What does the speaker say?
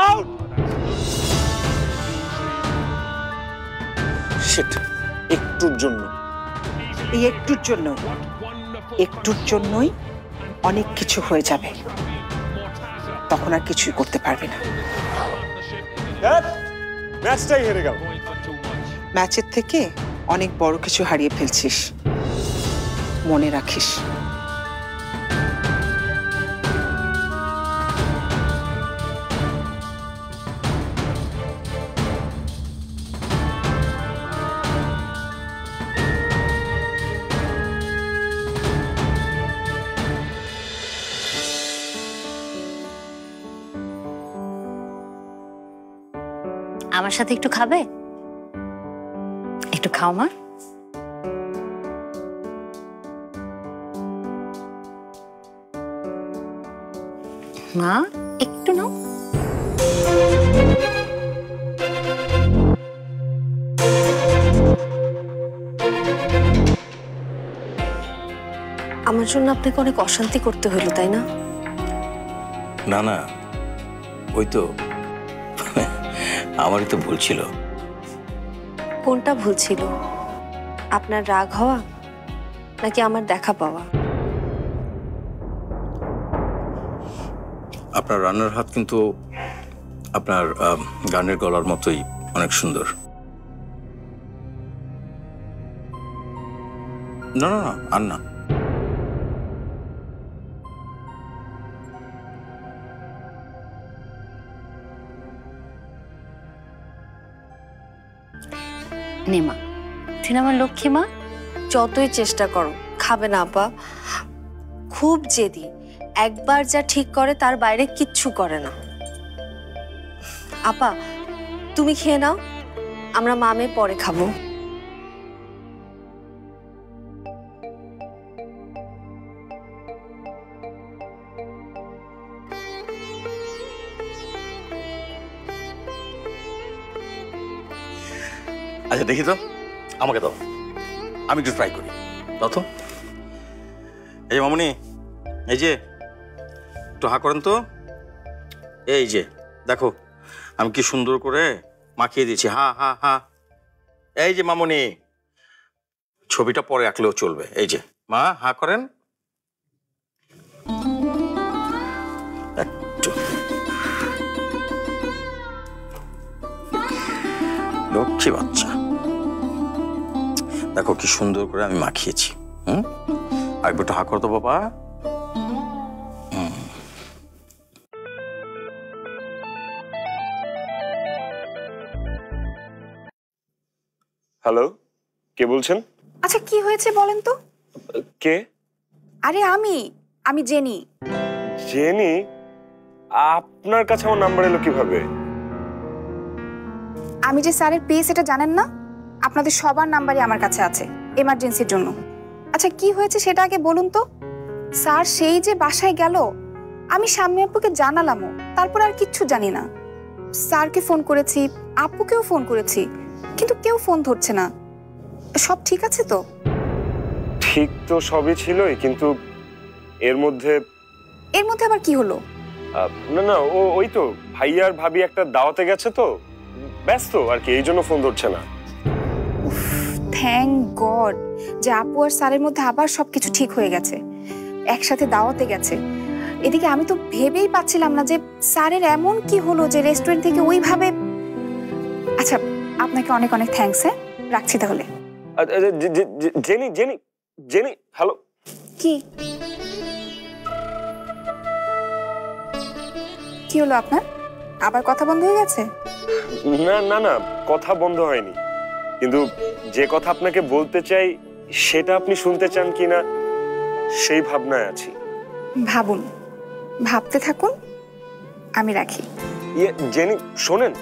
Out. Sheet, একটুর জন্য, এই একটুর জন্যই অনেক কিছু হয়ে যাবে, তখন আর কিছুই করতে পারবে না। ম্যাচটাই হেরে গেল। ম্যাচের থেকে অনেক বড় কিছু হারিয়ে ফেলছিস, মনে রাখিস। আমার সাথে একটু খাবে? একটু খাও মা। মা একটু নাও। আমার জন্য আপনাকে অনেক অশান্তি করতে হলো, তাই না? না না, ওই তো আমারই তো ভুল ছিল। কোনটা ভুল ছিল? আপনার রাগ হওয়া নাকি আমার দেখা পাওয়া? আপনার রান্নার হাত কিন্তু আপনার গানের গলার মতোই অনেক সুন্দর। না না না, আর না। নে মা, তুই আমার লক্ষ্মী মা। যতই চেষ্টা করো খাবে না আপা, খুব জেদি, একবার যা ঠিক করে তার বাইরে কিচ্ছু করে না। আপা তুমি খেয়ে নাও, আমরা মামে পরে খাবো। আচ্ছা দেখি তো, আমাকে দাও, আমি একটু ট্রাই করি। দাও তো। এই যে মামুনি, এই যে একটু হা করেন তো। এই যে দেখো আমি কি সুন্দর করে মাখিয়ে দিয়েছি। হা হা হা। এই যে মামুনি, ছবিটা পরে আঁকলেও চলবে। এই যে মা, হা করেন একটু। লক্ষ্মী বাচ্চা, দেখো কি সুন্দর করে আমি মাখিয়েছি। একবার একটু হা করো তো বাবা। হ্যালো, কে বলছেন? আচ্ছা কি হয়েছে বলেন তো? কে? আরে আমি জেনি। জেনি? আপনার কাছে আমার নাম্বার এলো কিভাবে? আমি যে স্যারের পেয়ে সেটা জানেন না? আপনাদের সবার নাম্বারই আমার কাছে আছে এমার্জেন্সির জন্য। আচ্ছা কি হয়েছে সেটা আগে বলুন তো। স্যার সেই যে বাসায় গেল, আমি শাম্মী আপুকে জানালামও, তারপর আর কিচ্ছু জানি না। স্যারকে ফোন করেছি, আপুকেও ফোন করেছি, কিন্তু কেউ ফোন ধরছে না। সব ঠিক আছে তো? ঠিক তো সবই ছিলই, কিন্তু এর মধ্যে আবার কি হলো? না না, ওই তো ভাইয়ার ভাবি একটা দাওয়াতে গেছে তো, ব্যস্ত আর কি, এই জন্য ফোন ধরছে না। থ্যাংক গড যে আপু আর স্যারের মধ্যে আবার সবকিছু ঠিক হয়ে গেছে, একসাথে দাওয়াতে গেছে। এদিকে আমি তো ভেবেই পাচ্ছিলাম না যে স্যারের এমন কি হলো যে রেস্টুরেন্ট থেকে ওইভাবে। আচ্ছা আপনাকে অনেক অনেক থ্যাঙ্কস। হ্যাঁ রাখছি তাহলে। Jenny jenny jenny, hello. কি কি হলো আপনার? আবার কথা বন্ধ হয়ে গেছে? না না না, কথা বন্ধ হয়নি, কিন্তু যে কথা আপনাকে বলতে চাই সেটা আপনি শুনতে চান কিনা সেই ভাবনায় আছি। ভাবুন, ভাবতে থাকুন, আমি রাখি। জেনি শোনেন।